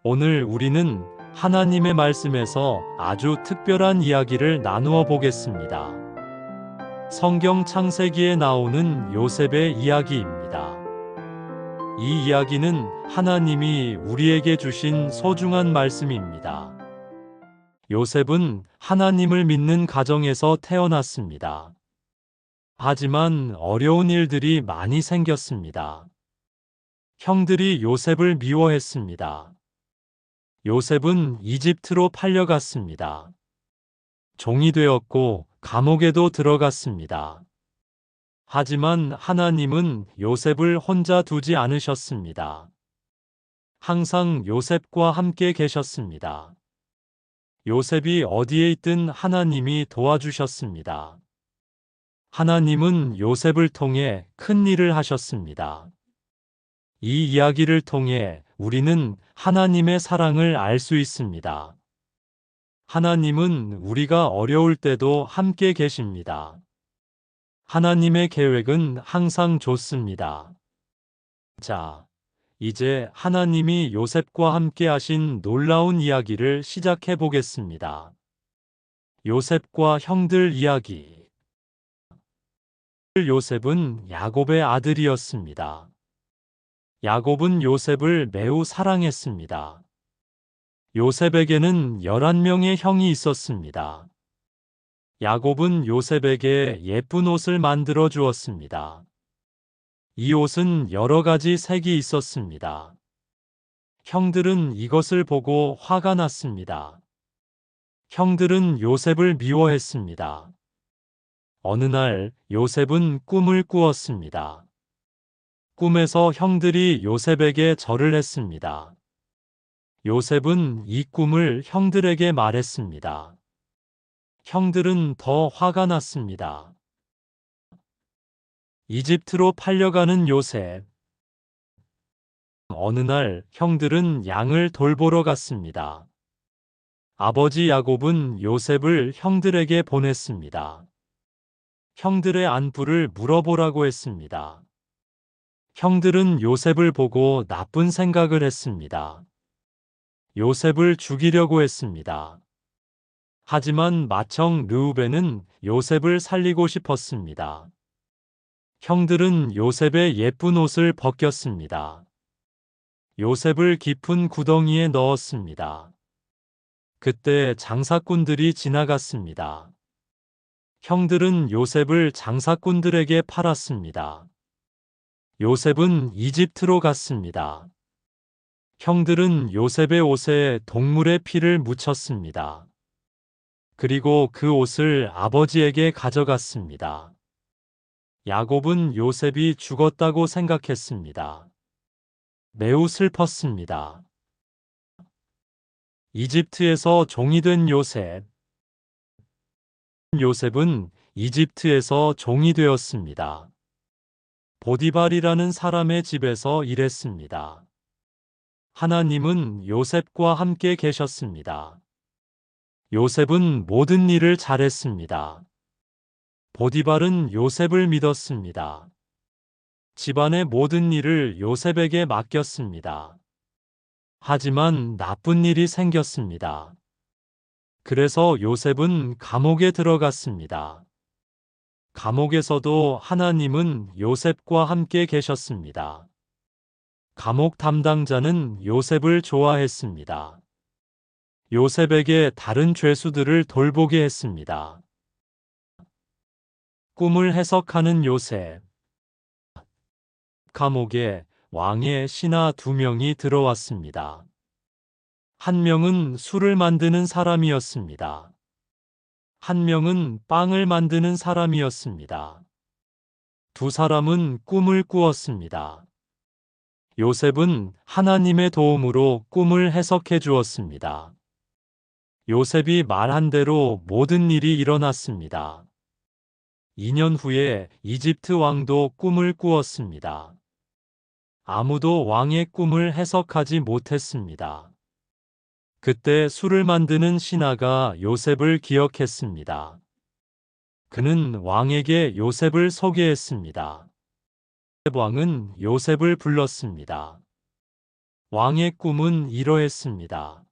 오늘 우리는 하나님의 말씀에서 아주 특별한 이야기를 나누어 보겠습니다. 성경 창세기에 나오는 요셉의 이야기입니다. 이 이야기는 하나님이 우리에게 주신 소중한 말씀입니다. 요셉은 하나님을 믿는 가정에서 태어났습니다. 하지만 어려운 일들이 많이 생겼습니다. 형들이 요셉을 미워했습니다. 요셉은 이집트로 팔려갔습니다. 종이 되었고 감옥에도 들어갔습니다. 하지만 하나님은 요셉을 혼자 두지 않으셨습니다. 항상 요셉과 함께 계셨습니다. 요셉이 어디에 있든 하나님이 도와주셨습니다. 하나님은 요셉을 통해 큰 일을 하셨습니다. 이 이야기를 통해 우리는 하나님의 사랑을 알 수 있습니다. 하나님은 우리가 어려울 때도 함께 계십니다. 하나님의 계획은 항상 좋습니다. 자, 이제 하나님이 요셉과 함께 하신 놀라운 이야기를 시작해 보겠습니다. 요셉과 형들 이야기. 요셉은 야곱의 아들이었습니다. 야곱은 요셉을 매우 사랑했습니다. 요셉에게는 11명의 형이 있었습니다. 야곱은 요셉에게 예쁜 옷을 만들어 주었습니다. 이 옷은 여러 가지 색이 있었습니다. 형들은 이것을 보고 화가 났습니다. 형들은 요셉을 미워했습니다. 어느 날 요셉은 꿈을 꾸었습니다. 꿈에서 형들이 요셉에게 절을 했습니다. 요셉은 이 꿈을 형들에게 말했습니다. 형들은 더 화가 났습니다. 이집트로 팔려가는 요셉. 어느 날 형들은 양을 돌보러 갔습니다. 아버지 야곱은 요셉을 형들에게 보냈습니다. 형들의 안부를 물어보라고 했습니다. 형들은 요셉을 보고 나쁜 생각을 했습니다. 요셉을 죽이려고 했습니다. 하지만 맏형 르우벤은 요셉을 살리고 싶었습니다. 형들은 요셉의 예쁜 옷을 벗겼습니다. 요셉을 깊은 구덩이에 넣었습니다. 그때 장사꾼들이 지나갔습니다. 형들은 요셉을 장사꾼들에게 팔았습니다. 요셉은 이집트로 갔습니다. 형들은 요셉의 옷에 동물의 피를 묻혔습니다. 그리고 그 옷을 아버지에게 가져갔습니다. 야곱은 요셉이 죽었다고 생각했습니다. 매우 슬펐습니다. 이집트에서 종이 된 요셉. 요셉은 이집트에서 종이 되었습니다. 보디발이라는 사람의 집에서 일했습니다. 하나님은 요셉과 함께 계셨습니다. 요셉은 모든 일을 잘했습니다. 보디발은 요셉을 믿었습니다. 집안의 모든 일을 요셉에게 맡겼습니다. 하지만 나쁜 일이 생겼습니다. 그래서 요셉은 감옥에 들어갔습니다. 감옥에서도 하나님은 요셉과 함께 계셨습니다. 감옥 담당자는 요셉을 좋아했습니다. 요셉에게 다른 죄수들을 돌보게 했습니다. 꿈을 해석하는 요셉. 감옥에 왕의 신하 2명이 들어왔습니다. 한 명은 술을 만드는 사람이었습니다. 한 명은 빵을 만드는 사람이었습니다. 두 사람은 꿈을 꾸었습니다. 요셉은 하나님의 도움으로 꿈을 해석해 주었습니다. 요셉이 말한 대로 모든 일이 일어났습니다. 2년 후에 이집트 왕도 꿈을 꾸었습니다. 아무도 왕의 꿈을 해석하지 못했습니다. 그때 술을 만드는 신하가 요셉을 기억했습니다. 그는 왕에게 요셉을 소개했습니다. 왕은 요셉을 불렀습니다. 왕의 꿈은 이러했습니다.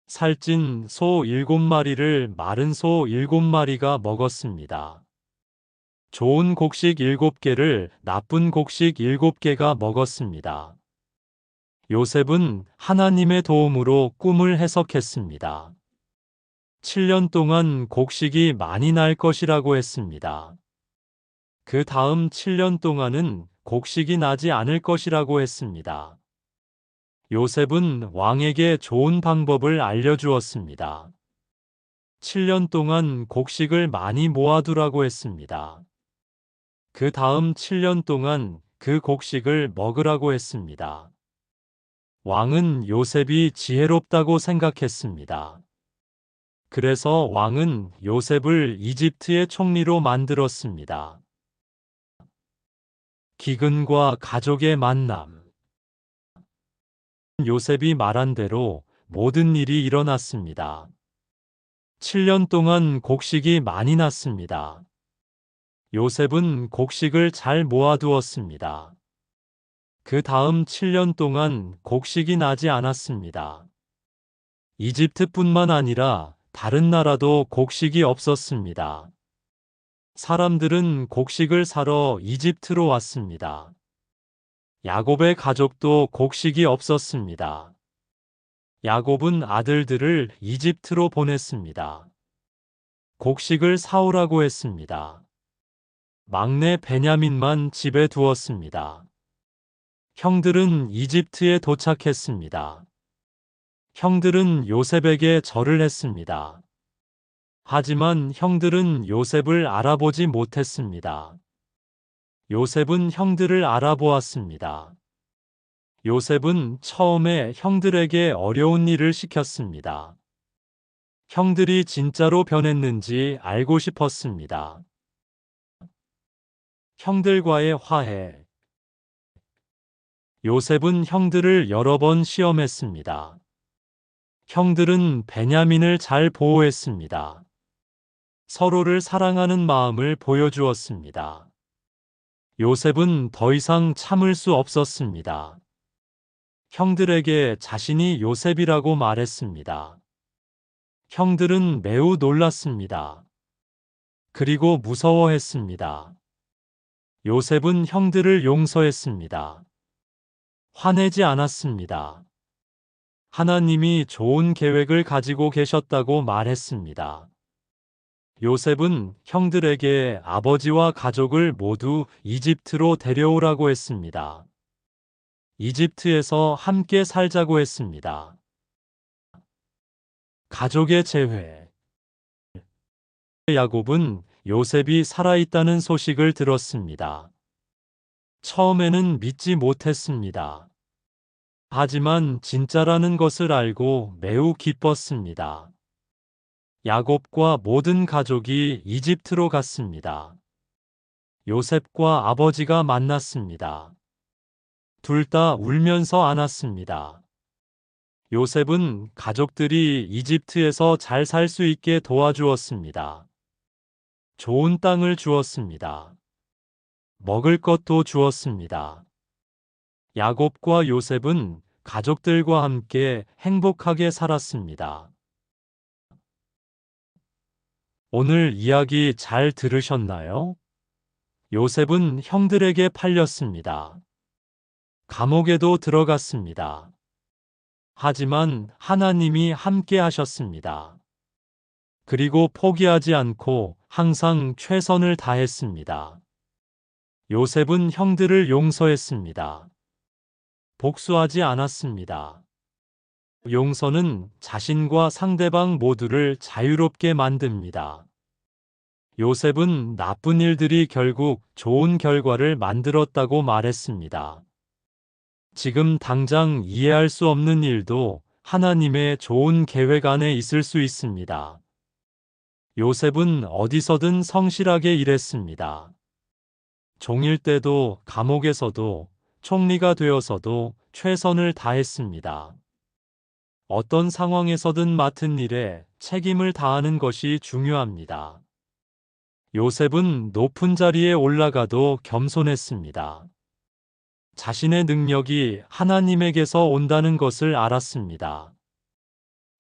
살찐 소 7마리를 마른 소 7마리가 먹었습니다. 좋은 곡식 7개를 나쁜 곡식 7개가 먹었습니다. 요셉은 하나님의 도움으로 꿈을 해석했습니다. 7년 동안 곡식이 많이 날 것이라고 했습니다. 그 다음 7년 동안은 곡식이 나지 않을 것이라고 했습니다. 요셉은 왕에게 좋은 방법을 알려주었습니다. 7년 동안 곡식을 많이 모아두라고 했습니다. 그 다음 7년 동안 그 곡식을 먹으라고 했습니다. 왕은 요셉이 지혜롭다고 생각했습니다. 그래서 왕은 요셉을 이집트의 총리로 만들었습니다. 기근과 가족의 만남. 요셉이 말한 대로 모든 일이 일어났습니다. 7년 동안 곡식이 많이 났습니다. 요셉은 곡식을 잘 모아두었습니다. 그 다음 7년 동안 곡식이 나지 않았습니다. 이집트뿐만 아니라 다른 나라도 곡식이 없었습니다. 사람들은 곡식을 사러 이집트로 왔습니다. 야곱의 가족도 곡식이 없었습니다. 야곱은 아들들을 이집트로 보냈습니다. 곡식을 사오라고 했습니다. 막내 베냐민만 집에 두었습니다. 형들은 이집트에 도착했습니다. 형들은 요셉에게 절을 했습니다. 하지만 형들은 요셉을 알아보지 못했습니다. 요셉은 형들을 알아보았습니다. 요셉은 처음에 형들에게 어려운 일을 시켰습니다. 형들이 진짜로 변했는지 알고 싶었습니다. 형들과의 화해. 요셉은 형들을 여러 번 시험했습니다. 형들은 베냐민을 잘 보호했습니다. 서로를 사랑하는 마음을 보여주었습니다. 요셉은 더 이상 참을 수 없었습니다. 형들에게 자신이 요셉이라고 말했습니다. 형들은 매우 놀랐습니다. 그리고 무서워했습니다. 요셉은 형들을 용서했습니다. 화내지 않았습니다. 하나님이 좋은 계획을 가지고 계셨다고 말했습니다. 요셉은 형들에게 아버지와 가족을 모두 이집트로 데려오라고 했습니다. 이집트에서 함께 살자고 했습니다. 가족의 재회. 야곱은 요셉이 살아있다는 소식을 들었습니다. 처음에는 믿지 못했습니다. 하지만 진짜라는 것을 알고 매우 기뻤습니다. 야곱과 모든 가족이 이집트로 갔습니다. 요셉과 아버지가 만났습니다. 둘 다 울면서 안았습니다. 요셉은 가족들이 이집트에서 잘 살 수 있게 도와주었습니다. 좋은 땅을 주었습니다. 먹을 것도 주었습니다. 야곱과 요셉은 가족들과 함께 행복하게 살았습니다. 오늘 이야기 잘 들으셨나요? 요셉은 형들에게 팔렸습니다. 감옥에도 들어갔습니다. 하지만 하나님이 함께 하셨습니다. 그리고 포기하지 않고 항상 최선을 다했습니다. 요셉은 형들을 용서했습니다. 복수하지 않았습니다. 용서는 자신과 상대방 모두를 자유롭게 만듭니다. 요셉은 나쁜 일들이 결국 좋은 결과를 만들었다고 말했습니다. 지금 당장 이해할 수 없는 일도 하나님의 좋은 계획 안에 있을 수 있습니다. 요셉은 어디서든 성실하게 일했습니다. 종일 때도 감옥에서도 총리가 되어서도 최선을 다했습니다. 어떤 상황에서든 맡은 일에 책임을 다하는 것이 중요합니다. 요셉은 높은 자리에 올라가도 겸손했습니다. 자신의 능력이 하나님에게서 온다는 것을 알았습니다.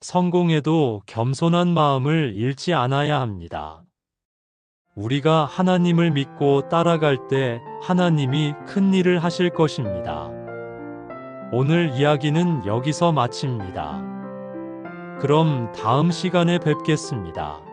성공에도 겸손한 마음을 잃지 않아야 합니다. 우리가 하나님을 믿고 따라갈 때 하나님이 큰 일을 하실 것입니다. 오늘 이야기는 여기서 마칩니다. 그럼 다음 시간에 뵙겠습니다.